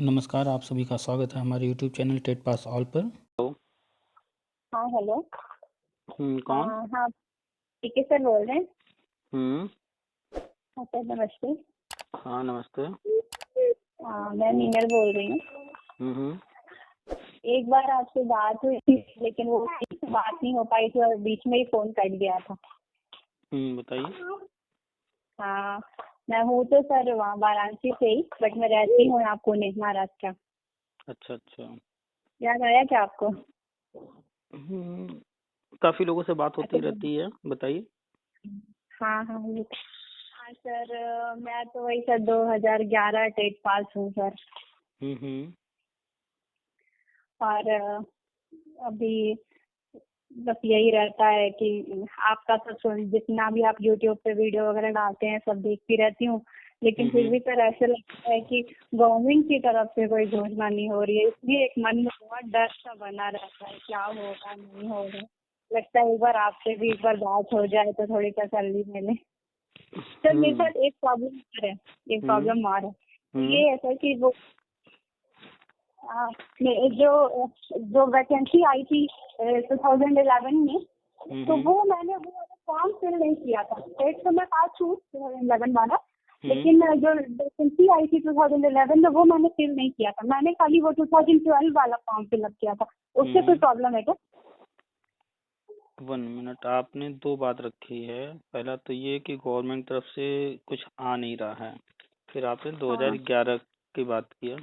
नमस्कार, आप सभी का स्वागत है हमारे YouTube channel TET pass all पर। हेलो। हाँ हेलो। कौन? हाँ पीके सर बोल रहे हैं। हम्म। हाँ सर नमस्ते। हाँ नमस्ते। मैं मीनल बोल रही हूँ। हम्म। एक बार आपसे बात हुई थी लेकिन वो बात नहीं हो पाई थी और बीच में ही फोन कट गया था। बताइए। हाँ मैं हूँ तो सर वहाँ वाराणसी से ही, बट मैं रहती हूँ यहाँ पुणे महाराष्ट्र। अच्छा अच्छा। याद आया क्या आपको? काफी लोगों से बात होती अच्छा, रहती है, बताइए। हाँ हाँ हाँ सर, मैं तो वही सर 2011 टेट पास हूँ सर। हम्म। और अभी बस यही रहता है कि आपका तो जितना भी आप यूट्यूब पे वीडियो वगैरह डालते हैं सब देखती रहती हूँ, लेकिन फिर भी सर ऐसा लगता है कि गवर्नमेंट की तरफ से कोई घोषणा नहीं हो रही है, इसलिए एक मन में बहुत डर सा बना रहता है क्या होगा नहीं होगा। लगता है एक बार आपसे भी एक बार बात हो जाए तो थोड़ी तसल्ली मिले। सर मेरे साथ एक प्रॉब्लम और है, एक प्रॉब्लम और है। ये है सर कि वो जो वैकेंसी आई थी 2011 में, तो वो मैंने वो फॉर्म फिल नहीं किया था। टेट तो मैं पास हूँ 2011 वाला, लेकिन जो वैकेंसी आई थी 2011 में वो मैंने फिल नहीं किया था। मैंने खाली वो 2012 वाला फॉर्म फिलअप किया था। उससे कोई प्रॉब्लम है क्या? 1 मिनट, आपने दो बात रखी है। पहला तो ये कि गवर्नमेंट तरफ से कुछ आ नहीं रहा है, फिर आपने 2011 की बात किया।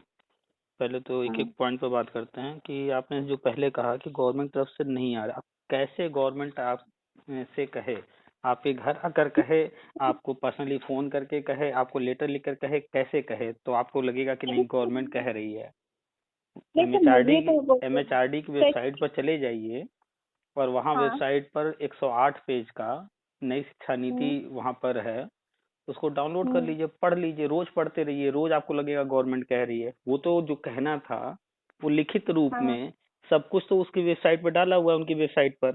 पहले तो एक एक पॉइंट पर बात करते हैं कि आपने जो पहले कहा कि गवर्नमेंट तरफ से नहीं आ रहा, कैसे गवर्नमेंट आप से कहे? आपके घर आकर कहे, आपको पर्सनली फोन करके कहे, आपको लेटर लिखकर कहे, कैसे कहे तो आपको लगेगा कि नहीं गवर्नमेंट कह रही है? लेकिन मुझे तो एमएचआरडी की वेबसाइट पर चले जाइए और वहाँ हाँ वेबसाइट पर 108 पेज का नई शिक्षा नीति वहाँ पर है। उसको डाउनलोड कर लीजिए, पढ़ लीजिए, रोज पढ़ते रहिए, रोज आपको लगेगा गवर्नमेंट कह रही है। वो तो जो कहना था वो लिखित रूप हाँ। में सब कुछ तो उसकी वेबसाइट पर डाला हुआ है, उनकी वेबसाइट पर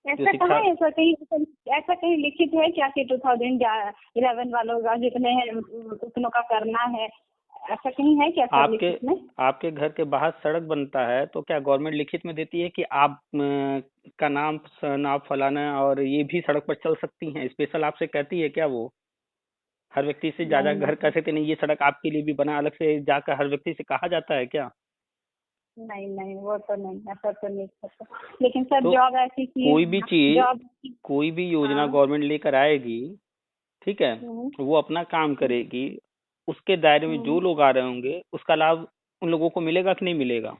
जो ऐसा कहाँ शिक्षा। है? ऐसा कहीं लिखित है क्या कि 2011 वालों का जितने हैं उतनों का करना है? ऐसा कहीं है क्या सर आपके लिखित में? आपके घर के बाहर सड़क बनता है तो क्या गवर्नमेंट लिखित में देती है कि आप का नाम सन आप फलाना और ये भी सड़क पर चल सकती हैं? स्पेशल आपसे कहती है क्या वो? हर व्यक्ति से ज्यादा नहीं घर कह सकते नहीं, ये सड़क आपके लिए भी बना, अलग से जाकर हर व्यक्ति से कहा जाता है क्या? नहीं नहीं, वो तो नहीं, ऐसा तो नहीं करता। लेकिन सर तो जॉब ऐसी चीज कोई है भी ना, चीज, जॉब। कोई भी योजना हाँ। गवर्नमेंट लेकर आएगी, ठीक है, हम्म, वो अपना काम करेगी। उसके दायरे में जो हम्म, लोग आ रहे होंगे उसका लाभ उन लोगों को मिलेगा कि नहीं मिलेगा?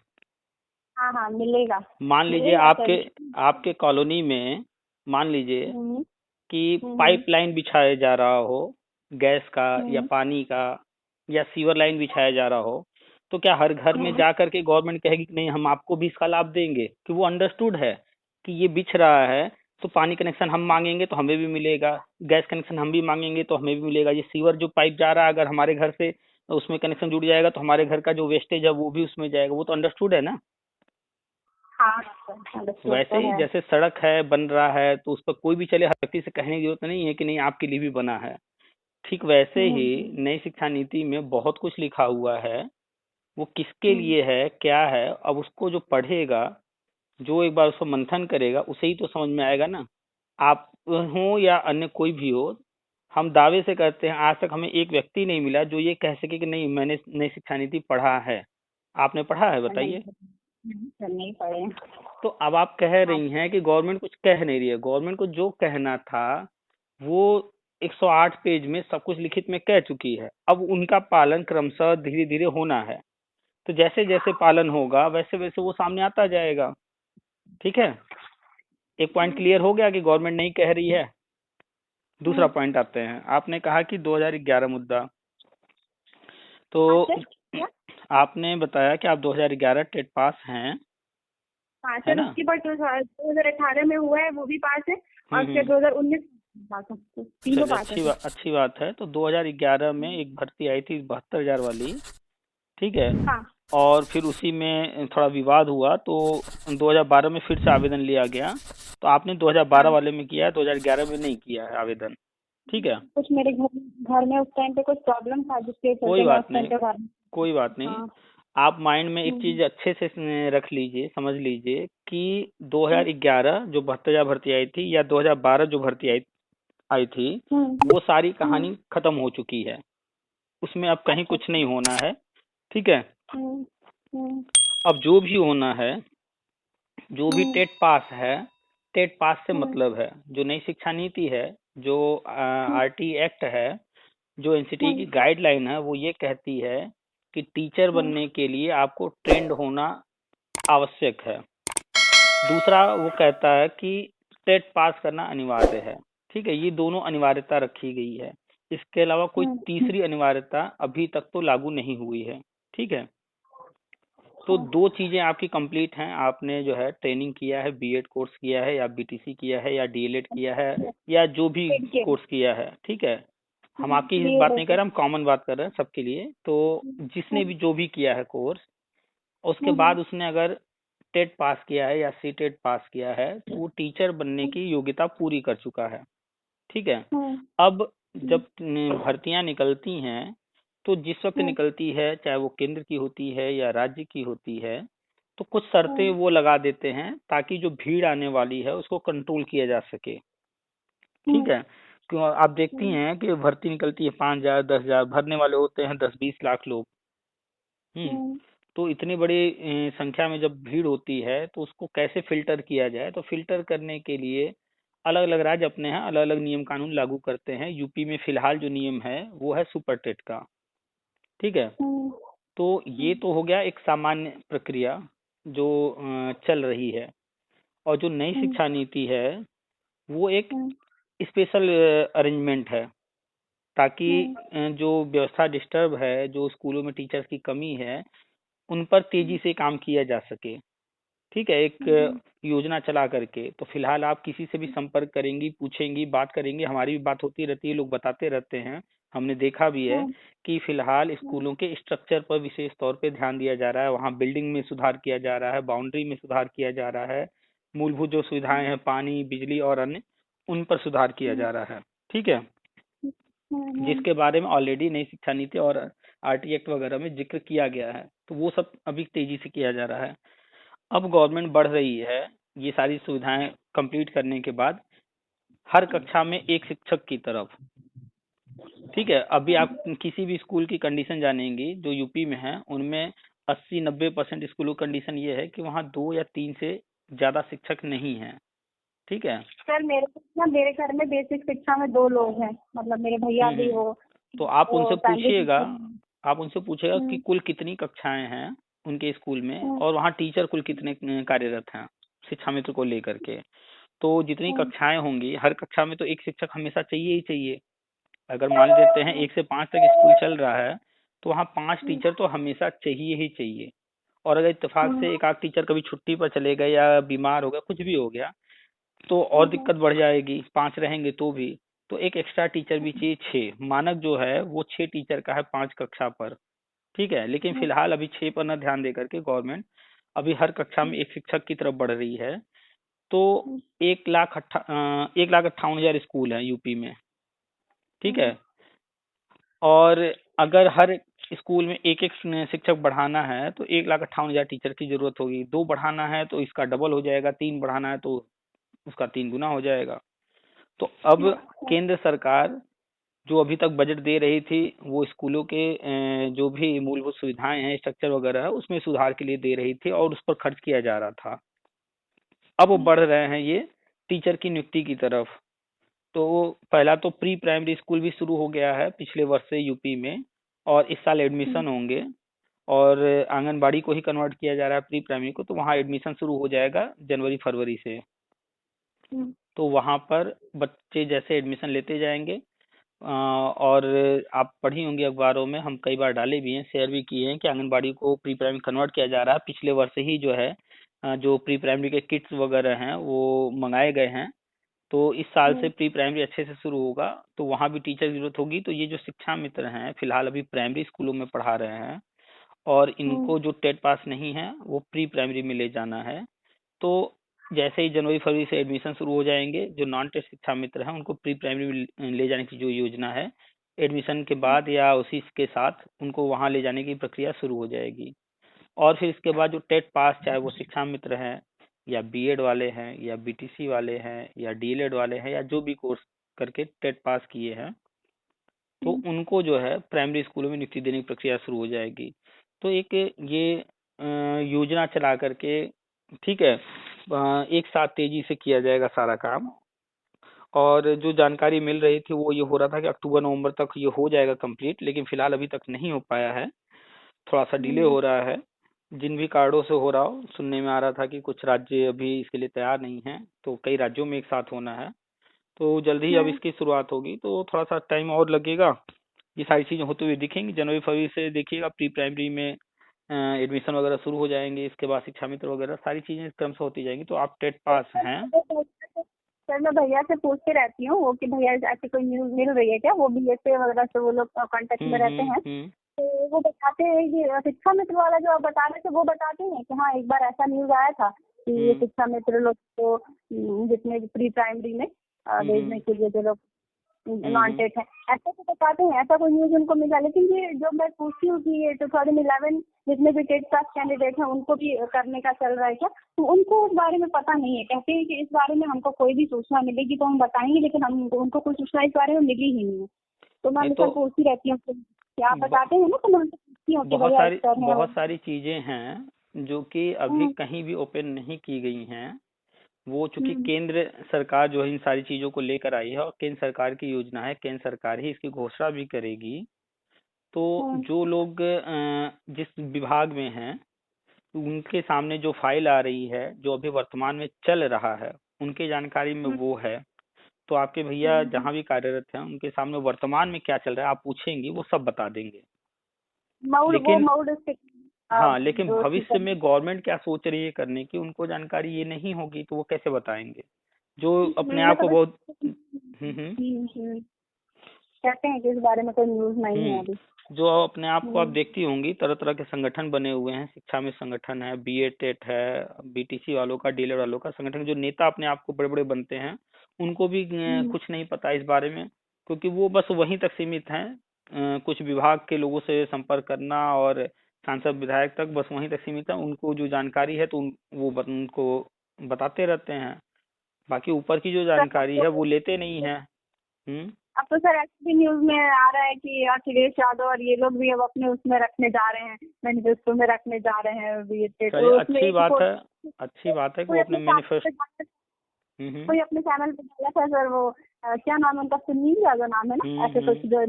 हाँ हाँ मिलेगा। मान लीजिए मिलेगा सर। आपके आपके कॉलोनी में मान लीजिए हम्म, कि हम्म, पाइपलाइन बिछाया जा रहा हो, गैस का या हम्म, पानी का या सीवर लाइन बिछाया जा रहा हो, तो क्या हर घर में हम्म, जा करके गवर्नमेंट कहेगी कि नहीं हम आपको भी इसका लाभ देंगे? कि वो अंडरस्टूड है कि ये बिछ रहा है तो पानी कनेक्शन हम मांगेंगे तो हमें भी मिलेगा, गैस कनेक्शन हम भी मांगेंगे तो हमें भी मिलेगा, ये सीवर जो पाइप जा रहा है अगर हमारे घर से उसमें कनेक्शन जुड़ जाएगा तो हमारे घर का जो वेस्टेज है वो भी उसमें जाएगा। वो तो अंडरस्टूड है ना? हाँ सर अंडरस्टूड वैसे तो ही है। जैसे सड़क है बन रहा है तो उस पर कोई भी चले, हर व्यक्ति से कहने की जरूरत नहीं है कि नहीं आपके लिए भी बना है। ठीक वैसे ही हम्म, नई शिक्षा नीति में बहुत कुछ लिखा हुआ है। वो किसके हम्म, लिए है क्या है, अब उसको जो पढ़ेगा, जो एक बार उसको मंथन करेगा उसे ही तो समझ में आएगा ना। आप हो या अन्य कोई भी हो, हम दावे से कहते हैं आज तक हमें एक व्यक्ति नहीं मिला जो ये कह सके कि नहीं मैंने नई शिक्षा नीति पढ़ा है। आपने पढ़ा है नहीं बताइए? नहीं सर नहीं पढ़े। तो अब आप कह हाँ। रही हैं कि गवर्नमेंट कुछ कह नहीं रही है। गवर्नमेंट को जो कहना था वो 108 पेज में सब कुछ लिखित में कह चुकी है। अब उनका पालन क्रमशः धीरे धीरे होना है, तो जैसे जैसे पालन होगा वैसे वैसे वो सामने आता जाएगा। ठीक है, एक पॉइंट क्लियर हो गया कि गवर्नमेंट नहीं कह रही है। दूसरा पॉइंट आते हैं, आपने कहा कि 2011 मुद्दा, तो हाँ सर क्या? आपने बताया कि आप 2011 टेट पास हैं, हाँ है सर, ना? उसके बाद 2018 में हुआ है वो भी पास है, और फिर हम्म। 2019 पास है, तो तीनों चलिए, पास है सर। अच्छी बात है। तो 2011 में एक भर्ती आई थी 72,000 वाली, ठीक है, हाँ और फिर उसी में थोड़ा विवाद हुआ तो 2012 में फिर से आवेदन लिया गया। तो आपने 2012 हाँ। वाले में किया है, 2011 में नहीं किया है आवेदन। ठीक है, कुछ मेरे घर में उस टाइम पे कुछ प्रॉब्लम था जिसके कोई चलते मैं उस बात टाइम नहीं, पे घर कोई बात नहीं। हाँ। आप माइंड में एक चीज अच्छे से रख लीजिए, समझ लीजिए कि 2011 जो 72,000 भर्ती आई थी या 2012 जो भर्ती आई थी, वो सारी कहानी खत्म हो चुकी है। उसमें अब कहीं कुछ नहीं होना है। ठीक है। अब जो भी होना है, जो भी टेट पास है, टेट पास से मतलब है जो नई शिक्षा नीति है, जो आरटी एक्ट है, जो एनसीटी की गाइडलाइन है, वो ये कहती है कि टीचर बनने के लिए आपको ट्रेंड होना आवश्यक है। दूसरा वो कहता है कि टेट पास करना अनिवार्य है। ठीक है, ये दोनों अनिवार्यता रखी गई है। इसके अलावा कोई तीसरी अनिवार्यता अभी तक तो लागू नहीं हुई है। ठीक है। तो दो चीजें आपकी कंप्लीट हैं। आपने जो है ट्रेनिंग किया है, बीएड कोर्स किया है या बीटीसी किया है या डीएलएड किया है या जो भी कोर्स किया है। ठीक है, हम आपकी इस बात नहीं कर रहे, हम कॉमन बात कर रहे हैं सबके लिए। तो जिसने भी जो भी किया है कोर्स, उसके बाद उसने अगर टेट पास किया है या सी टेट पास किया है, तो वो टीचर बनने की योग्यता पूरी कर चुका है। ठीक है। अब जब भर्तियां निकलती हैं, तो जिस वक्त निकलती है, चाहे वो केंद्र की होती है या राज्य की होती है, तो कुछ शर्तें वो लगा देते हैं ताकि जो भीड़ आने वाली है उसको कंट्रोल किया जा सके। ठीक है। क्यों आप देखती हैं कि भर्ती निकलती है 5,000 10,000, भरने वाले होते हैं 10-20 लाख लोग। तो इतनी बड़ी संख्या में जब भीड़ होती है, तो उसको कैसे फिल्टर किया जाए? तो फिल्टर करने के लिए अलग अलग राज्य अपने यहाँ अलग अलग नियम कानून लागू करते हैं। यूपी में फिलहाल जो नियम है वो है सुपर टेट का। ठीक है। तो ये तो हो गया एक सामान्य प्रक्रिया जो चल रही है। और जो नई शिक्षा नीति है वो एक स्पेशल अरेंजमेंट है, ताकि जो व्यवस्था डिस्टर्ब है, जो स्कूलों में टीचर्स की कमी है, उन पर तेजी से काम किया जा सके। ठीक है, एक योजना चला करके। तो फिलहाल आप किसी से भी संपर्क करेंगी, पूछेंगी, बात करेंगी, हमारी भी बात होती रहती है, लोग बताते रहते हैं, हमने देखा भी है कि फिलहाल स्कूलों के स्ट्रक्चर पर विशेष तौर पे ध्यान दिया जा रहा है। वहाँ बिल्डिंग में सुधार किया जा रहा है, बाउंड्री में सुधार किया जा रहा है, मूलभूत जो सुविधाएं हैं, पानी, बिजली और अन्य, उन पर सुधार किया जा रहा है। ठीक है, जिसके बारे में ऑलरेडी नई शिक्षा नीति और आरटी एक्ट वगैरह में जिक्र किया गया है। तो वो सब अभी तेजी से किया जा रहा है। अब गवर्नमेंट बढ़ रही है ये सारी सुविधाएं कंप्लीट करने के बाद हर कक्षा में एक शिक्षक की तरफ। ठीक है, अभी आप किसी भी स्कूल की कंडीशन जानेंगी जो यूपी में है, उनमें 80-90% स्कूलों की कंडीशन ये है कि वहाँ 2 या 3 से ज्यादा शिक्षक नहीं है। ठीक है सर, मेरे घर में बेसिक शिक्षा में 2 लोग हैं, मतलब मेरे भैया भी हो। तो आप वो उनसे प्राइमरी पूछिएगा, शिक्षा आप उनसे पूछिएगा कि कुल कितनी कक्षाएं हैं उनके स्कूल में, और वहाँ टीचर कुल कितने कार्यरत हैं शिक्षा मित्र को लेकर के। तो जितनी कक्षाएं होंगी, हर कक्षा में तो एक शिक्षक हमेशा चाहिए ही चाहिए। अगर मान लेते हैं 1 से 5 तक स्कूल चल रहा है, तो वहाँ 5 टीचर तो हमेशा चाहिए ही चाहिए। और अगर इत्तेफाक से एक आध टीचर कभी छुट्टी पर चले गए या बीमार हो गया, कुछ भी हो गया, तो और दिक्कत बढ़ जाएगी। 5 रहेंगे तो भी, तो एक एक्स्ट्रा टीचर भी चाहिए। 6 मानक जो है वो 6 टीचर का है 5 कक्षा पर। ठीक है, लेकिन फिलहाल अभी 6 पर न ध्यान दे करके गवर्नमेंट अभी हर कक्षा में एक शिक्षक की तरफ बढ़ रही है। तो 1,58,000 स्कूल है यूपी में। ठीक है, और अगर हर स्कूल में एक एक शिक्षक बढ़ाना है तो 1,58,000 टीचर की जरूरत होगी। 2 बढ़ाना है तो इसका डबल हो जाएगा, 3 बढ़ाना है तो उसका 3 गुना हो जाएगा। तो अब केंद्र सरकार जो अभी तक बजट दे रही थी, वो स्कूलों के जो भी मूलभूत सुविधाएं हैं, स्ट्रक्चर वगैरह है, उसमें सुधार के लिए दे रही थी और उस पर खर्च किया जा रहा था। अब वो बढ़ रहे हैं ये टीचर की नियुक्ति की तरफ। तो पहला तो प्री प्राइमरी स्कूल भी शुरू हो गया है पिछले वर्ष से यूपी में, और इस साल एडमिशन होंगे। और आंगनबाड़ी को ही कन्वर्ट किया जा रहा है प्री प्राइमरी को, तो वहाँ एडमिशन शुरू हो जाएगा जनवरी फरवरी से। तो वहाँ पर बच्चे जैसे एडमिशन लेते जाएंगे। और आप पढ़ी होंगी अखबारों में, हम कई बार डाले भी हैं, शेयर भी किए हैं कि आंगनबाड़ी को प्री प्राइमरी कन्वर्ट किया जा रहा है। पिछले वर्ष ही जो है जो प्री प्राइमरी के किट्स वगैरह हैं वो मंगाए गए हैं। तो इस साल से प्री प्राइमरी अच्छे से शुरू होगा, तो वहाँ भी टीचर की जरूरत होगी। तो ये जो शिक्षा मित्र हैं फिलहाल अभी प्राइमरी स्कूलों में पढ़ा रहे हैं, और इनको जो टेट पास नहीं है वो प्री प्राइमरी में ले जाना है। तो जैसे ही जनवरी फरवरी से एडमिशन शुरू हो जाएंगे, जो नॉन टेस्ट शिक्षा मित्र हैं उनको प्री प्राइमरी में ले जाने की जो योजना है, एडमिशन के बाद या उसी के साथ उनको वहाँ ले जाने की प्रक्रिया शुरू हो जाएगी। और फिर इसके बाद जो टेट पास, चाहे वो शिक्षा मित्र हैं या बीएड वाले हैं या बीटीसी वाले हैं या डीएलएड वाले हैं या जो भी कोर्स करके टेट पास किए हैं, तो उनको जो है प्राइमरी स्कूलों में नियुक्ति देने की प्रक्रिया शुरू हो जाएगी। तो एक ये योजना चला करके, ठीक है, एक साथ तेजी से किया जाएगा सारा काम। और जो जानकारी मिल रही थी वो ये हो रहा था कि अक्टूबर नवंबर तक ये हो जाएगा कंप्लीट, लेकिन फिलहाल अभी तक नहीं हो पाया है, थोड़ा सा डिले हो रहा है। जिन भी कारणों से हो रहा हो, सुनने में आ रहा था कि कुछ राज्य अभी इसके लिए तैयार नहीं है, तो कई राज्यों में एक साथ होना है, तो जल्द ही अब इसकी शुरुआत होगी, तो थोड़ा सा टाइम और लगेगा। ये सारी चीजें होते हुए दिखेंगी। जनवरी फरवरी से देखिएगा प्री प्राइमरी में एडमिशन वगैरह शुरू हो जाएंगे, इसके बाद शिक्षा मित्र वगैरह सारी चीजें इस क्रम से होती जाएंगी। तो आप टेट पास हैं? सर मैं भैया से पूछती रहती हूँ वो कि भैया ऐसी कोई न्यूज मिल रही है क्या, वो बीएसए वगैरह से वो लोग कांटेक्ट में रहते हैं, तो वो बताते हैं कि शिक्षा मित्र वाला जो आप बता रहे थे वो बताते हैं कि हाँ एक बार ऐसा न्यूज आया था कि ये शिक्षा मित्र लोग को जितने प्री प्राइमरी में भेजने के लिए जो लोग नॉन टेट है ऐसा तो बताते हैं, ऐसा कोई न्यूज उनको मिला। लेकिन ये जो मैं पूछती हूँ कि ये 2011 जितने भी टेट पास कैंडिडेट हैं उनको भी करने का चल रहा है क्या, तो उनको उस बारे में पता नहीं है। कहते हैं कि इस बारे में हमको कोई भी सूचना मिलेगी तो हम बताएंगे, लेकिन हम उनको कोई सूचना इस बारे में मिली ही नहीं है। तो मैं हमेशा पूछती रहती हूँ कि आप बताते हैं ना, तो मैं उनसे पूछती हूँ कि बहुत सारी चीजें हैं जो कि अभी कहीं भी ओपन नहीं की गई हैं। वो चूंकि केंद्र सरकार जो है इन सारी चीजों को लेकर आई है और केंद्र सरकार की योजना है, केंद्र सरकार ही इसकी घोषणा भी करेगी। तो जो लोग जिस विभाग में हैं उनके सामने जो फाइल आ रही है, जो अभी वर्तमान में चल रहा है, उनके जानकारी में वो है। तो आपके भैया जहाँ भी कार्यरत हैं उनके सामने वर्तमान में क्या चल रहा है आप पूछेंगे, वो सब बता देंगे। लेकिन हाँ, लेकिन भविष्य में गवर्नमेंट क्या सोच रही है करने की, उनको जानकारी ये नहीं होगी, तो वो कैसे बताएंगे? जो अपने आप को बहुत कहते हैं कि इस बारे में कोई न्यूज नहीं है अभी। जो अपने आप को आप देखती होंगी, तरह तरह के संगठन बने हुए हैं, शिक्षा में संगठन है, बीएड टेट है, बीटीसी वालों का, डीएलएड वालों का संगठन, जो नेता अपने आप को बड़े बड़े बनते हैं उनको भी कुछ नहीं पता इस बारे में, क्योंकि वो बस वहीं तक सीमित हैं। कुछ विभाग के लोगों से संपर्क करना और सांसद विधायक तक, बस वहीं तक सीमित है। उनको जो जानकारी है तो वो उनको बताते रहते हैं, बाकी ऊपर की जो जानकारी है वो लेते नहीं है। अब तो सर ऐसे भी न्यूज में आ रहा है कि अखिलेश यादव और ये लोग भी अब अपने उसमें रखने जा रहे हैं, मैनिफेस्टो में रखने जा रहे हैं। तो अच्छी बात है, अच्छी बात है कि वो अपने मैनिफेस्टो कोई अपने चैनल पे डाला था सर, वो क्या नाम है उनका, सुनील यादव नाम है ना, ऐसे कुछ जो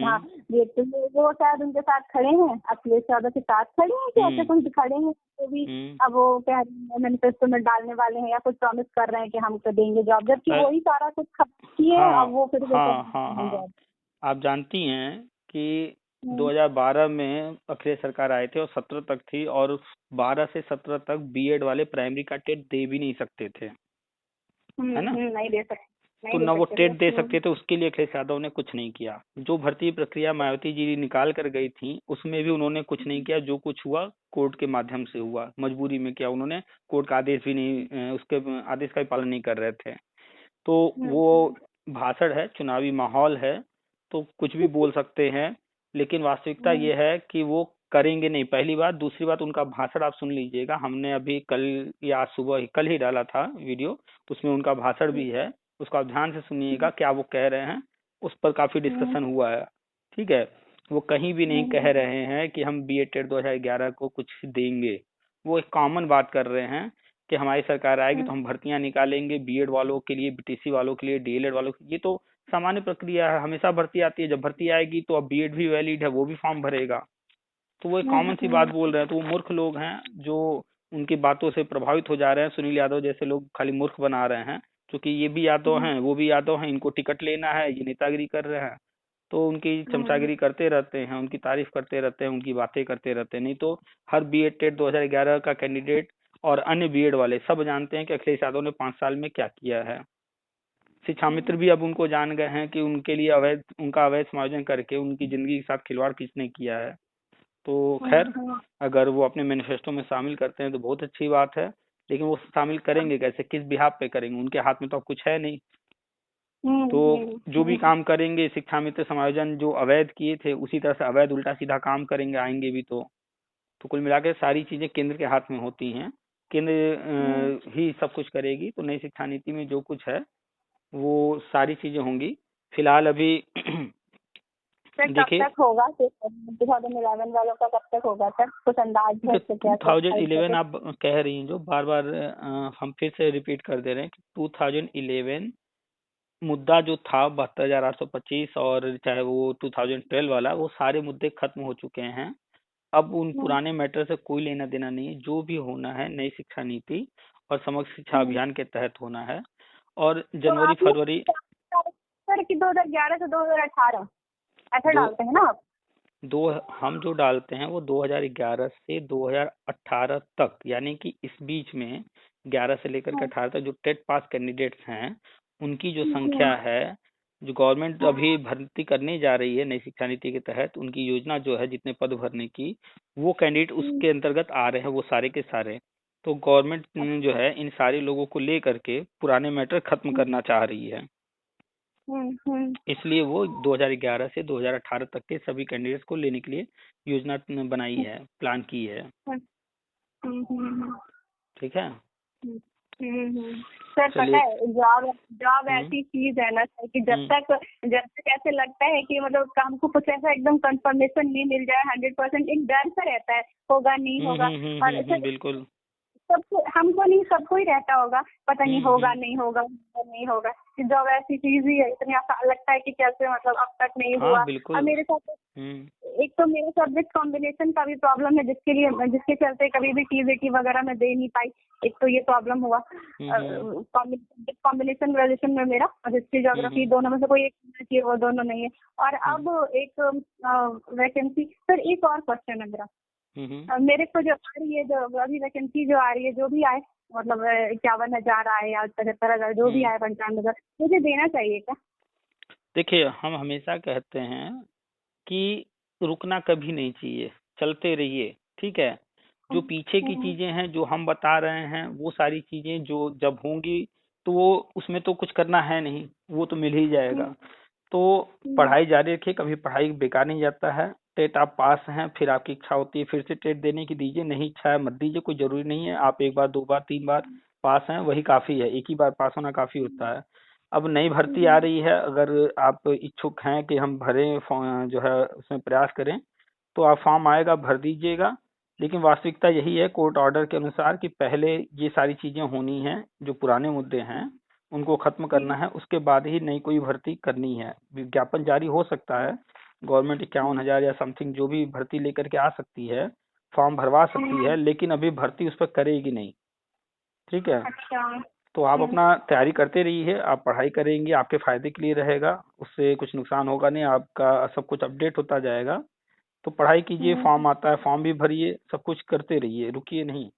हाँ ये तो वो शायद उनके साथ खड़े हैं, अखिलेश यादव के साथ खड़े हैं कि ऐसे कुछ खड़े हैं, तो भी अब वो कह रहे हैं मैनिफेस्टो में डालने वाले हैं या कुछ प्रॉमिस कर रहे हैं कि हमको देंगे जॉब, जबकि वही सारा कुछ किए हैं। अब वो फिर आप जानती हैं कि 2012 में अखिलेश सरकार आए थे और 17 तक थी, और 12 से 17 तक बीएड वाले प्राइमरी का टेट दे भी नहीं सकते थे, है ना? नहीं दे सकते, तो न वो टेट दे सकते थे, उसके लिए अखिलेश यादव ने कुछ नहीं किया। जो भर्ती प्रक्रिया मायावती जी निकाल कर गई थी उसमें भी उन्होंने कुछ नहीं किया। जो कुछ हुआ कोर्ट के माध्यम से हुआ, मजबूरी में किया उन्होंने, कोर्ट का आदेश भी नहीं, उसके आदेश का भी पालन नहीं कर रहे थे। तो वो भाषण है, चुनावी माहौल है, तो कुछ भी बोल सकते हैं, लेकिन वास्तविकता ये है कि वो करेंगे नहीं, पहली बात। दूसरी बात, उनका भाषण आप सुन लीजिएगा, हमने अभी कल या आज सुबह कल ही डाला था वीडियो, तो उसमें उनका भाषण भी है, उसको आप ध्यान से सुनिएगा क्या वो कह रहे हैं, उस पर काफी डिस्कशन हुआ है, ठीक है। वो कहीं भी नहीं कह रहे हैं कि हम बीएड टेट 2011 को कुछ देंगे। वो एक कॉमन बात कर रहे हैं कि हमारी सरकार आएगी तो हम भर्तियां निकालेंगे बीएड वालों के लिए, बीटीसी वालों के लिए, डीएलएड वालों के लिए। ये तो सामान्य प्रक्रिया है, हमेशा भर्ती आती है, जब भर्ती आएगी तो अब बीएड भी वैलिड है, वो भी फॉर्म भरेगा। तो वो एक कॉमन सी बात बोल रहे हैं। तो वो मूर्ख लोग हैं जो उनकी बातों से प्रभावित हो जा रहे हैं। सुनील यादव जैसे लोग खाली मूर्ख बना रहे हैं, क्योंकि ये भी यादव हैं, वो भी यादव हैं, इनको टिकट लेना है, ये नेतागिरी कर रहे हैं, तो उनकी चमचागिरी करते रहते हैं, उनकी तारीफ करते रहते हैं, उनकी बातें करते रहते हैं। नहीं तो हर बीएड टेट 2011 का कैंडिडेट और अन्य बीएड वाले सब जानते हैं कि अखिलेश यादव ने 5 साल में क्या किया है। शिक्षा मित्र भी अब उनको जान गए हैं कि उनके लिए उनका अवैध समायोजन करके उनकी जिंदगी के साथ खिलवाड़ किसने किया है। तो खैर, अगर वो अपने मैनिफेस्टो में शामिल करते हैं तो बहुत अच्छी बात है, लेकिन वो शामिल करेंगे कैसे, किस बिहाफ पे करेंगे, उनके हाथ में तो अब कुछ है नहीं। तो जो भी काम करेंगे शिक्षा मित्र समायोजन जो अवैध किए थे उसी तरह से अवैध उल्टा सीधा काम करेंगे, आएंगे भी तो कुल मिला के सारी चीजें केंद्र के हाथ में होती हैं। केंद्र ही सब कुछ करेगी। तो नई शिक्षा नीति में जो कुछ है वो सारी चीजें होंगी। फिलहाल अभी सर कब देखिए तक होगा? 2011 वालों का कब तक होगा सर? कुछ अंदाज है इससे क्या? 2011 आप कह रही हैं जो बार बार हम फिर से रिपीट कर दे रहे हैं कि 2011 मुद्दा जो था 72,825 और चाहे वो 2012 वाला, वो सारे मुद्दे खत्म हो चुके हैं। अब उन पुराने मैटर से कोई लेना देना नहीं है। जो भी होना है नई शिक्षा नीति और समग्र शिक्षा अभियान के तहत होना है। और जनवरी फरवरी सर कि 2011 से 2018 ऐसा डालते हैं ना आप? हम जो डालते हैं वो 2011 से 2018 तक, यानी कि इस बीच में 11 से लेकर के 18 तक जो टेट पास कैंडिडेट्स हैं उनकी जो संख्या है, जो गवर्नमेंट अभी भर्ती करने जा रही है नई शिक्षा नीति के तहत, उनकी योजना जो है जितने पद भरने की, वो कैंडिडेट उसके अंतर्गत आ रहे हैं, वो सारे के सारे। तो गवर्नमेंट जो है इन सारे लोगों को लेकर के पुराने मैटर खत्म करना चाह रही है। इसलिए वो 2011 से 2018 तक के सभी कैंडिडेट्स को लेने के लिए योजना बनाई है, प्लान की है। ठीक है सर पता है जॉब ऐसी चीज है ना सर कि जब तक ऐसे लगता है कि मतलब हमको कुछ ऐसा एकदम कंफर्मेशन नहीं मिल जाए 100%, एक डर सा रहता है, होगा नहीं होगा। और बिल्कुल सबको, हमको नहीं सबको ही रहता होगा, पता नहीं होगा नहीं होगा नहीं होगा। जॉब ऐसी चीज ही है, इतनी आसान लगता है कि कैसे मतलब अब तक नहीं हुआ। और मेरे साथ एक तो मेरे सब्जेक्ट कॉम्बिनेशन का भी प्रॉब्लम है, जिसके चलते कभी भी टीजीटी वगैरह में दे नहीं पाई। एक तो ये प्रॉब्लम हुआ। कॉम्बिनेशन ग्रेजुएशन में मेरा और हिस्ट्री ज्योग्राफी दोनों में से कोई एक होना चाहिए, वो दोनों नहीं है। और अब एक वैकेंसी। सर एक और क्वेश्चन है मेरा, मेरे को जो आ रही है, जो अभी वैकेंसी जो आ रही है, जो भी आए, मतलब 51,000 आए या 75,000 जो भी आए, 95,000, मुझे देना चाहिए क्या? देखिए हम हमेशा कहते हैं कि रुकना कभी नहीं चाहिए, चलते रहिए। ठीक है, जो पीछे की चीजें हैं जो हम बता रहे हैं वो सारी चीजें जो जब होंगी तो वो उसमें तो कुछ करना है नहीं, वो तो मिल ही जाएगा। तो पढ़ाई जारी रखिए, कभी पढ़ाई बेकार नहीं जाता है। टेट आप पास हैं, फिर आपकी इच्छा होती है फिर से टेट देने की, दीजिए, नहीं इच्छा है मत दीजिए, कोई जरूरी नहीं है आप एक बार 2 बार 3 बार पास हैं वही काफी है, एक ही बार पास होना काफी होता है। अब नई भर्ती आ रही है, अगर आप इच्छुक हैं कि हम भरें जो है उसमें प्रयास करें, तो आप फॉर्म आएगा भर दीजिएगा। लेकिन वास्तविकता यही है कोर्ट ऑर्डर के अनुसार कि पहले ये सारी चीजें होनी है, जो पुराने मुद्दे हैं उनको खत्म करना है, उसके बाद ही नई कोई भर्ती करनी है। विज्ञापन जारी हो सकता है, गवर्नमेंट 51,000 या समथिंग जो भी भर्ती लेकर के आ सकती है, फॉर्म भरवा सकती है, लेकिन अभी भर्ती उस पर करेगी नहीं। ठीक है, तो आप अपना तैयारी करते रहिए, आप पढ़ाई करेंगे आपके फायदे के लिए रहेगा, उससे कुछ नुकसान होगा नहीं, आपका सब कुछ अपडेट होता जाएगा। तो पढ़ाई कीजिए, फॉर्म आता है फॉर्म भी भरिए, सब कुछ करते रहिए, रुकिए नहीं।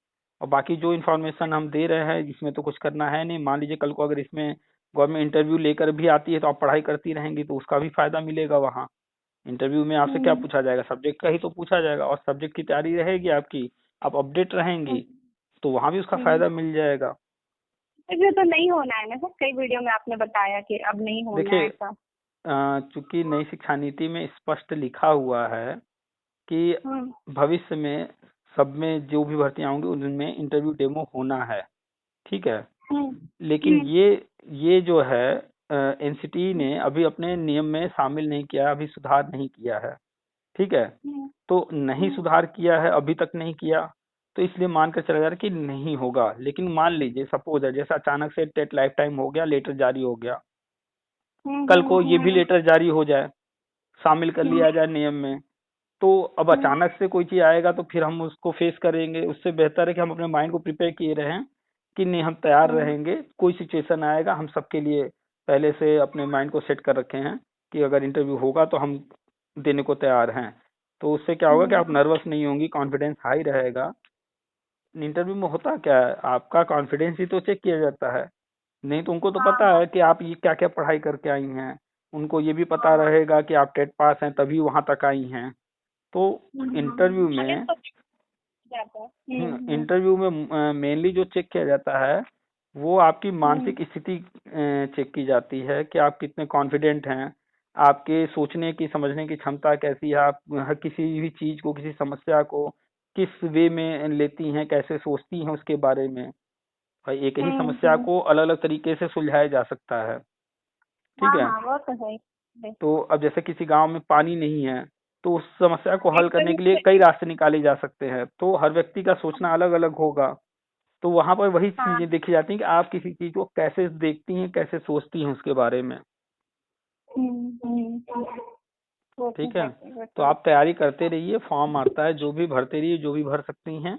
और बाकी जो इन्फॉर्मेशन हम दे रहे हैं इसमें तो कुछ करना है नहीं। मान लीजिए कल को अगर इसमें गवर्नमेंट इंटरव्यू लेकर भी आती है तो आप पढ़ाई करती रहेंगी तो उसका भी फायदा मिलेगा। वहाँ इंटरव्यू में आपसे क्या पूछा जाएगा, सब्जेक्ट का ही तो पूछा जाएगा, और सब्जेक्ट की तैयारी रहेगी आपकी, आप अपडेट रहेंगी, तो वहाँ भी उसका फायदा मिल जाएगा। ये तो नहीं होना है ना सर, कई वीडियो में आपने बताया कि अब नहीं होना है ऐसा। चूंकि नई शिक्षा नीति में स्पष्ट लिखा हुआ है कि भविष्य में सब में जो भी भर्तियां होंगी उनमें इंटरव्यू डेमो होना है। ठीक है, लेकिन ये जो है एनसीटी ने अभी अपने नियम में शामिल नहीं किया, अभी सुधार नहीं किया है। ठीक है, तो नहीं सुधार किया है, अभी तक नहीं किया, तो इसलिए मानकर चला जा रहा है कि नहीं होगा। लेकिन मान लीजिए सपोज है, जैसे अचानक से टेट लाइफ टाइम हो गया, लेटर जारी हो गया, कल को ये भी लेटर जारी हो जाए, शामिल कर लिया जाए नियम में, तो अब अचानक से कोई चीज आएगा तो फिर हम उसको फेस करेंगे। उससे बेहतर है कि हम अपने माइंड को प्रिपेयर किए रहें कि नहीं हम तैयार रहेंगे, कोई सिचुएशन आएगा हम सबके लिए पहले से अपने माइंड को सेट कर रखे हैं कि अगर इंटरव्यू होगा तो हम देने को तैयार हैं। तो उससे क्या होगा कि आप नर्वस नहीं होंगी, कॉन्फिडेंस हाई रहेगा। इंटरव्यू में होता क्या है, आपका कॉन्फिडेंस ही तो चेक किया जाता है, नहीं तो उनको तो पता है कि आप ये क्या क्या पढ़ाई करके आई हैं, उनको ये भी पता रहेगा कि आप टेट पास हैं तभी वहां तक आई हैं। तो इंटरव्यू में मेनली जो चेक किया जाता है वो आपकी मानसिक स्थिति चेक की जाती है कि आप कितने कॉन्फिडेंट हैं, आपके सोचने की समझने की क्षमता कैसी है, आप हर किसी भी चीज को, किसी समस्या को किस वे में लेती हैं, कैसे सोचती हैं उसके बारे में। भाई एक ही समस्या हम्म। को अलग अलग तरीके से सुलझाया जा सकता है। ठीक हाँ है। हाँ, वो तो है। तो अब जैसे किसी गांव में पानी नहीं है, तो उस समस्या को हल करने एक्चुअली के लिए कई रास्ते निकाले जा सकते हैं, तो हर व्यक्ति का सोचना अलग अलग होगा। तो वहां पर वही हाँ। चीजें देखी जाती हैं कि आप किसी चीज को कैसे देखती हैं, कैसे सोचती हैं उसके बारे में। वो तो ठीक है। है, वो तो तो आप तैयारी करते रहिए, फॉर्म आता है जो भी भरते रहिए, जो भी भर सकती हैं,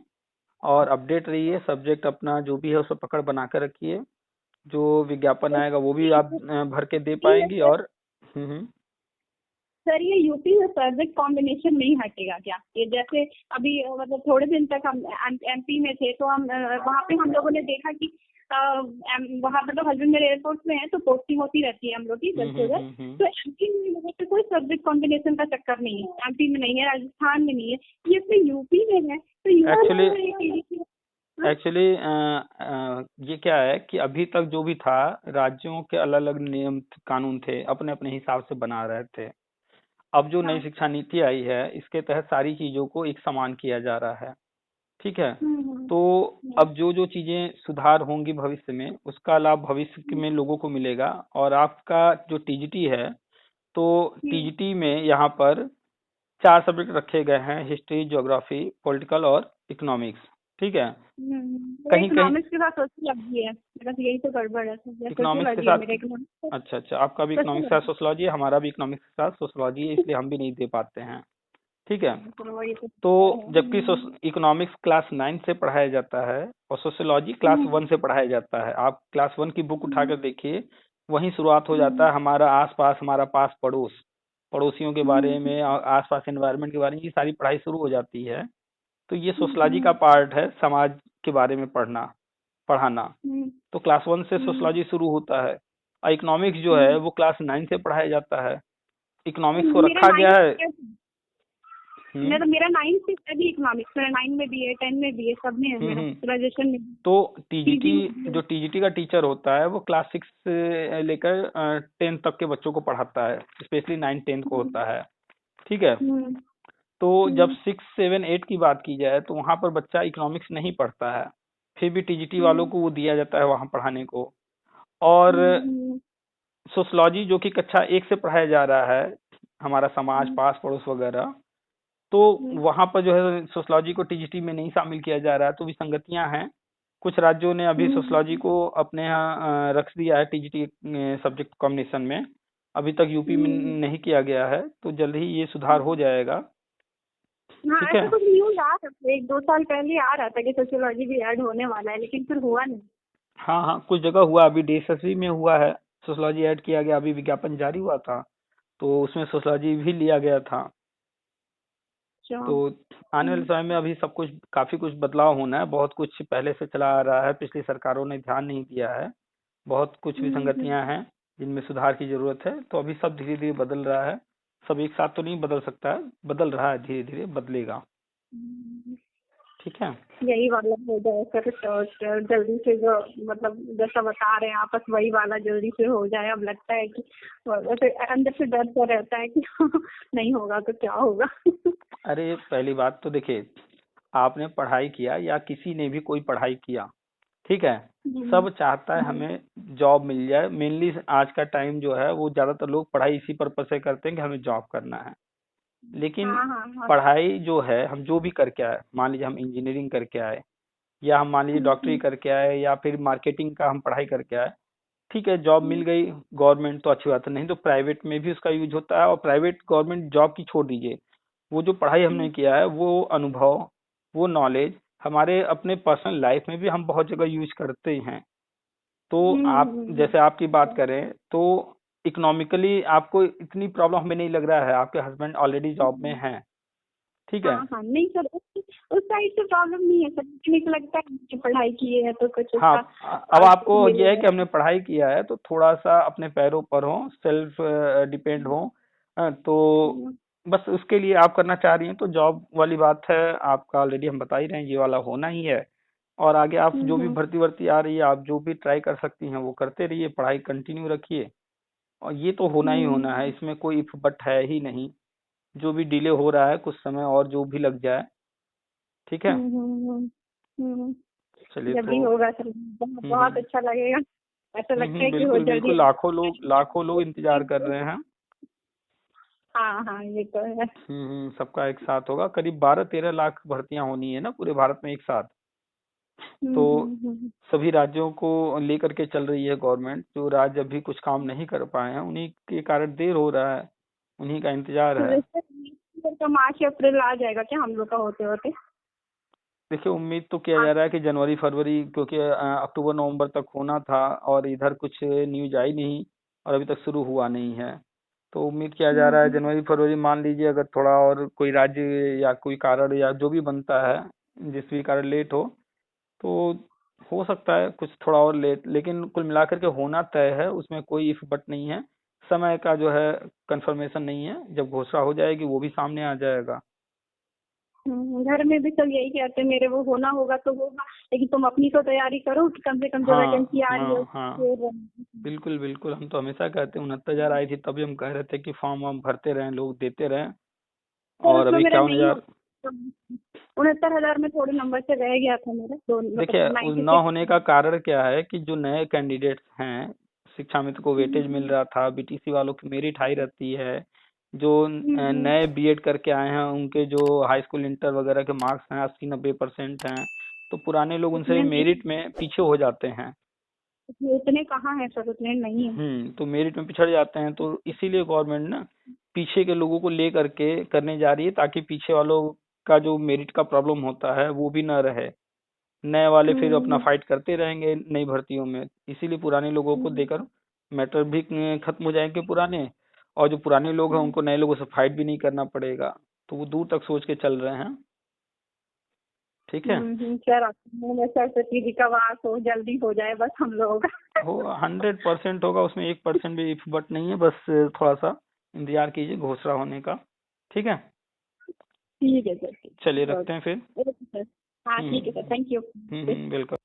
और अपडेट रहिए। सब्जेक्ट अपना जो भी है उसे पकड़ बना कर रखिए, जो विज्ञापन आएगा वो भी आप भर के दे पाएंगी। और हम्म। सर ये यूपी में सब्जेक्ट कॉम्बिनेशन नहीं हटेगा क्या? ये जैसे अभी मतलब थोड़े दिन तक हम एमपी में थे, तो हम वहाँ पे हम लोगों ने देखा कि वहाँ मतलब हस्बैंड मेरे एयरपोर्ट में है, तो पोस्टिंग होती रहती है हम लोग की घर से उधर। तो एमपी में लोगों पे कोई सब्जेक्ट कॉम्बिनेशन का चक्कर नहीं है, एमपी में नहीं है, राजस्थान में नहीं है, ये सिर्फ यूपी में है। तो एक्चुअली यूपी एक्चुअली ये क्या है कि अभी तक जो भी था, राज्यों के अलग अलग नियम कानून थे, अपने अपने हिसाब से बना रहे थे। अब जो नई हाँ। शिक्षा नीति आई है, इसके तहत सारी चीजों को एक समान किया जा रहा है। ठीक है। तो अब जो जो चीजें सुधार होंगी भविष्य में, उसका लाभ भविष्य में लोगों को मिलेगा। और आपका जो टीजीटी है, तो टीजीटी में यहाँ पर 4 सब्जेक्ट रखे गए हैं: हिस्ट्री, ज्योग्राफी, पॉलिटिकल और इकोनॉमिक्स। ठीक है। मेरा कहीं कहीं इकोनॉमिक्स के साथ सोशियोलॉजी है, मेरा तो यही तो गड़बड़ है, इकोनॉमिक्स के सोशियोलॉजी है साथ, मेरा, इकोनॉमिक्स। अच्छा अच्छा, आपका भी इकोनॉमिक्स के साथ सोशलॉजी है, हमारा भी इकोनॉमिक्स के साथ सोशलॉजी है, इसलिए हम भी नहीं दे पाते हैं। ठीक है। वही तो तो है। जबकि इकोनॉमिक्स क्लास 9 से पढ़ाया जाता है और सोशियोलॉजी क्लास 1 से पढ़ाया जाता है। आप क्लास 1 की बुक उठाकर देखिए, वहीं शुरुआत हो जाता है हमारा आसपास, हमारा पास पड़ोस, पड़ोसियों के बारे में और आसपास एनवायरनमेंट के बारे में, ये सारी पढ़ाई शुरू हो जाती है। तो ये सोशलॉजी का पार्ट है, समाज के बारे में पढ़ाना। तो क्लास 1 से सोशलॉजी शुरू होता है। और इकोनॉमिक्स जो है वो क्लास 9 से पढ़ाया जाता है। इकोनॉमिक्स को मेरा रखा गया है। 9 हम्म मेरा 9 से भी इकोनॉमिक्स, मेरा 9 में भी है, 10 में भी है, सब में है, मेरा हम्म। ग्रेजुएशन में भी, तो पीजी टीजीटी, में भी है। जो टीजीटी का टीचर होता है वो क्लास 6 से लेकर 10 तक के बच्चों को पढ़ाता है, स्पेशली 9 10 को होता है। ठीक है। हम्म, तो जब हम्म, 6 7 8 की बात की जाए, तो वहां पर बच्चा इकोनॉमिक्स नहीं पढ़ता है, फिर भी टीजीटी वालों हम्म, को वो दिया जाता है वहां पढ़ाने को। और हम्म, सोशलॉजी जो कि कक्षा 1 से पढ़ाया जा रहा है, हमारा समाज, हम्म, पास पड़ोस वगैरह, तो हम्म, वहां पर जो है सोशलॉजी को टीजीटी में नहीं शामिल किया जा रहा है। तो विसंगतियां हैं। कुछ राज्यों ने अभी सोशलॉजी हम्म, को अपने यहाँ रख दिया है टीजीटी सब्जेक्ट कॉम्बिनेशन में। अभी तक यूपी में हम्म। नहीं किया गया है, तो जल्द ही ये सुधार हो जाएगा। हाँ, ठीक है। ऐसा कुछ न्यूज आ रहा था, 1 2 साल पहले आ रहा था कि सोशियोलॉजी भी ऐड होने वाला है, लेकिन फिर हुआ नहीं। हाँ हाँ, कुछ जगह हुआ, अभी डीएसएसबी में हुआ है, सोशलॉजी ऐड किया गया, अभी विज्ञापन जारी हुआ था, तो उसमें सोशलॉजी भी लिया गया था। अच्छा। तो आने वाले समय में अभी सब कुछ, काफी कुछ बदलाव होना है। बहुत कुछ पहले से चला आ रहा है, पिछली सरकारों ने ध्यान नहीं दिया है, बहुत कुछ विसंगतियां हैं जिनमें सुधार की जरूरत है। तो अभी सब धीरे धीरे बदल रहा है। सब एक साथ तो नहीं बदल सकता है, बदल रहा है, धीरे धीरे बदलेगा। हम्म। ठीक है। यही वाला हो जाए सर, तो जल्दी से, जो मतलब जैसा बता रहे हैं आप, बस वही वाला जल्दी से हो जाए। अब लगता है कि वैसे अंदर से डर तो रहता है कि नहीं होगा तो क्या होगा। अरे पहली बात तो देखिए, आपने पढ़ाई किया या किसी ने भी कोई पढ़ाई किया, ठीक है, हम्म, सब चाहता है हमें जॉब मिल जाए। मेनली आज का टाइम जो है वो ज्यादातर लोग पढ़ाई इसी पर्पज से करते हैं कि हमें जॉब करना है। लेकिन हाँ हाँ हाँ। पढ़ाई जो है, हम जो भी करके आए, मान लीजिए हम इंजीनियरिंग करके आए, या हम मान लीजिए डॉक्टरी हम्म, करके आए, या फिर मार्केटिंग का हम पढ़ाई करके आए, ठीक है, जॉब मिल हम्म, गई गवर्नमेंट तो अच्छी बात है, नहीं तो प्राइवेट में भी उसका यूज होता है। और प्राइवेट गवर्नमेंट जॉब की छोड़ दीजिए, वो जो पढ़ाई हमने किया है, वो अनुभव, वो नॉलेज हमारे अपने पर्सनल लाइफ में भी हम बहुत जगह यूज करते हैं। तो आप जैसे आपकी बात करें, तो इकोनॉमिकली आपको इतनी प्रॉब्लम हमें नहीं लग रहा है, आपके हस्बैंड ऑलरेडी जॉब में हैं। ठीक है। हाँ हाँ, नहीं सर, उस साइड से प्रॉब्लम नहीं है सर, मुझे लगता है कि पढ़ाई की है तो कुछ हाँ, उसका अब आपको ये है मिलेगा। कि हमने पढ़ाई किया है तो थोड़ा सा अपने पैरों पर हो, सेल्फ डिपेंड हो। तो हम्म, बस उसके लिए आप करना चाह रही हैं, तो जॉब वाली बात है, आपका ऑलरेडी हम बता ही रहे हैं, ये वाला होना ही है। और आगे आप जो भी भर्ती वर्ती आ रही है, आप जो भी ट्राई कर सकती हैं वो करते रहिए, पढ़ाई कंटिन्यू रखिए। और ये तो होना ही होना है, इसमें कोई इफ बट है ही नहीं। जो भी डिले हो रहा है कुछ समय और जो भी लग जाए, ठीक है। चलिए जब तो भी होगा सर बहुत अच्छा लगेगा। ऐसा लगता है कि वो बिल्कुल जल्दी। बिल्कुल, लाखों लोग इंतजार कर रहे हैं। हाँ हाँ ये तो है। सबका एक साथ होगा, करीब 12-13 लाख भर्तियां होनी है ना पूरे भारत में एक साथ। तो सभी राज्यों को लेकर के चल रही है गवर्नमेंट। जो राज्य अभी कुछ काम नहीं कर पाए हैं उन्हीं के कारण देर हो रहा है, उन्हीं का इंतजार तो है। वैसे तो मार्च अप्रैल आ जाएगा क्या हम लोग का होते होते? देखिए उम्मीद तो किया जा रहा है कि जनवरी फरवरी, क्योंकि अक्टूबर नवंबर तक होना था और इधर कुछ न्यूज आई नहीं और अभी तक शुरू हुआ नहीं है। तो उम्मीद किया जा रहा है जनवरी फरवरी, मान लीजिए अगर थोड़ा और कोई राज्य या कोई कारण या जो भी बनता है जिस भी कारण लेट तो हो सकता है कुछ थोड़ा और लेट, लेकिन कुल मिलाकर के होना तय है, उसमें कोई इफ बट नहीं है। समय का जो है कंफर्मेशन नहीं है, जब घोषणा हो जाएगी वो भी सामने आ जाएगा। घर में भी सब यही कहते हैं मेरे, वो होना होगा तो होगा, लेकिन तुम अपनी तो तैयारी करो कि कम से कम जो वैकेंसी आ रही है हाँ बिल्कुल बिल्कुल, हम तो हमेशा कहते हैं 69,000 आई थी तभी हम कह रहे थे कि फॉर्म वार्म भरते रहें, लोग देते रहें। सर और उसमें अभी मेरा नहीं 51,000। हो 69,000 में थोड़े नंबर से रह गया था मेरा देखिए मतलब उस 96। न होने का कारण क्या है कि जो नए कैंडिडेट्स हैं, शिक्षा मित्र को वेटेज मिल रहा था, बीटीसी वालों की मेरिट हाई रहती है, जो नए बीएड करके आए हैं उनके जो हाई स्कूल इंटर वगैरह के मार्क्स हैं 80-90% हैं, तो पुराने लोग उनसे मेरिट में पीछे हो जाते हैं। उतने कहाँ है सर, उतने नहीं है। तो मेरिट में पिछड़ जाते हैं, तो इसीलिए गवर्नमेंट ना पीछे के लोगों को ले करके करने जा रही है, ताकि पीछे वालों का जो मेरिट का प्रॉब्लम होता है वो भी ना रहे। नए वाले फिर अपना फाइट करते रहेंगे नई भर्तियों में, इसीलिए पुराने लोगों को देकर मैटर भी खत्म हो जाएंगे पुराने, और जो पुराने लोग हैं उनको नए लोगों से फाइट भी नहीं करना पड़ेगा। तो वो दूर तक सोच के चल रहे हैं, ठीक है। सर सरस्वती जी का वास हो, जल्दी हो जाए बस हम लोगों का। हो 100% होगा, उसमें 1% भी इफ बट नहीं है, बस थोड़ा सा इंतजार कीजिए घोषणा होने का, ठीक है। ठीक है सर। चलिए रखते हैं फिर। Okay sir. हाँ ठीक है सर, थैंक यू। वेलकम।